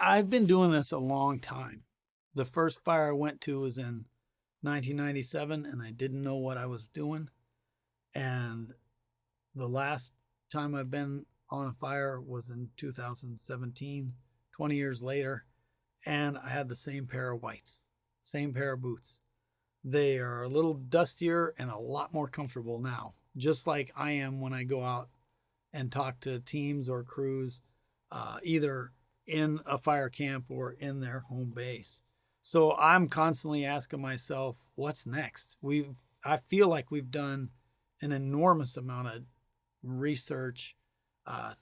I've been doing this a long time. The first fire I went to was in 1997, and I didn't know what I was doing. And the last time I've been on a fire was in 2017, 20 years later, and I had the same pair of whites, same pair of boots. They are a little dustier and a lot more comfortable now, just like I am when I go out and talk to teams or crews, either in a fire camp or in their home base. So I'm constantly asking myself, what's next? I feel like we've done an enormous amount of research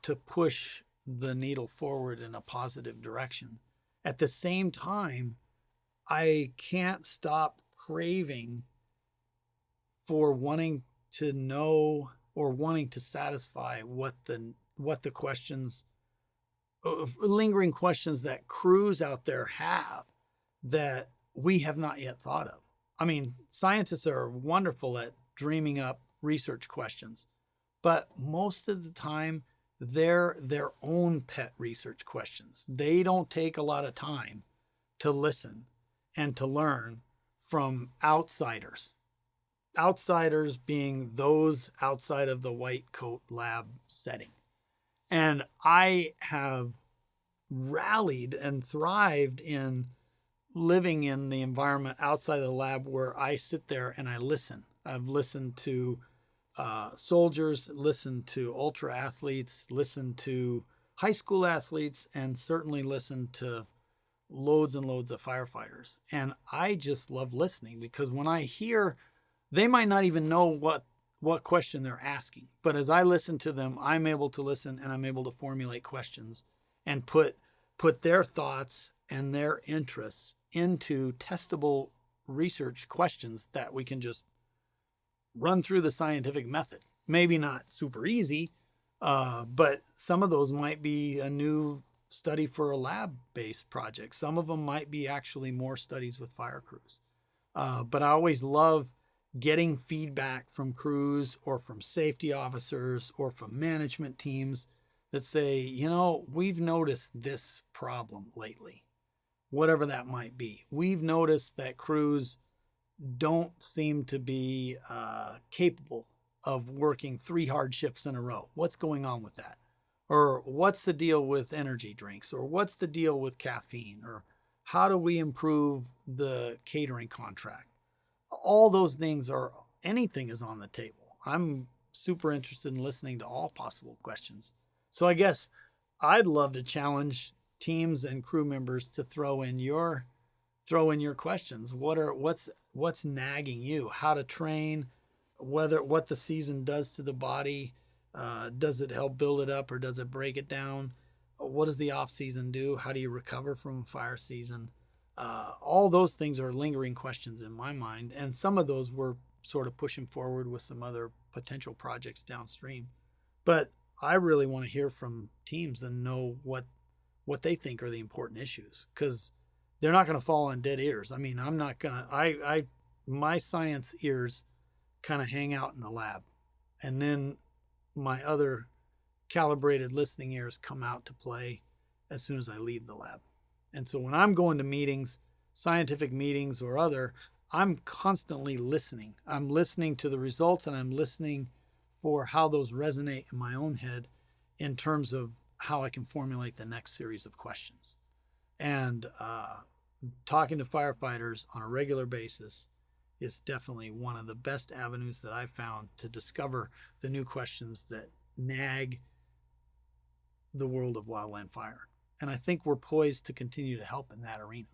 to push the needle forward in a positive direction. At the same time, I can't stop craving for wanting to know or wanting to satisfy what the questions, lingering questions that crews out there have that we have not yet thought of. I mean, scientists are wonderful at dreaming up research questions, but most of the time they're their own pet research questions. They don't take a lot of time to listen and to learn from outsiders. Outsiders being those outside of the white coat lab setting. And I have rallied and thrived in living in the environment outside of the lab where I sit there and I listen. I've listened to soldiers, listened to ultra athletes, listened to high school athletes, and certainly listened to loads and loads of firefighters. And I just love listening because when I hear, they might not even know what question they're asking, but as I listen to them, I'm able to listen and I'm able to formulate questions and put their thoughts and their interests into testable research questions that we can just run through the scientific method. Maybe not super easy, but some of those might be a new study for a lab-based project. Some of them might be actually more studies with fire crews. But I always love getting feedback from crews or from safety officers or from management teams that say, we've noticed this problem lately, whatever that might be. We've noticed that crews don't seem to be capable of working 3 hard shifts in a row. What's going on with that? Or what's the deal with energy drinks? Or what's the deal with caffeine? Or how do we improve the catering contract? All those things anything is on the table. I'm super interested in listening to all possible questions. So I guess I'd love to challenge teams and crew members to throw in your questions. What's nagging you? How to train? What the season does to the body? Does it help build it up or does it break it down? What does the off season do? How do you recover from a fire season? All those things are lingering questions in my mind, and some of those we're sort of pushing forward with some other potential projects downstream. But I really want to hear from teams and know what they think are the important issues, because they're not going to fall on dead ears. I mean, I'm not going to, my science ears kind of hang out in the lab, and then my other calibrated listening ears come out to play as soon as I leave the lab. And so when I'm going to meetings, scientific meetings or other, I'm constantly listening. I'm listening to the results and I'm listening for how those resonate in my own head in terms of how I can formulate the next series of questions. And talking to firefighters on a regular basis is definitely one of the best avenues that I've found to discover the new questions that nag the world of wildland fire. And I think we're poised to continue to help in that arena.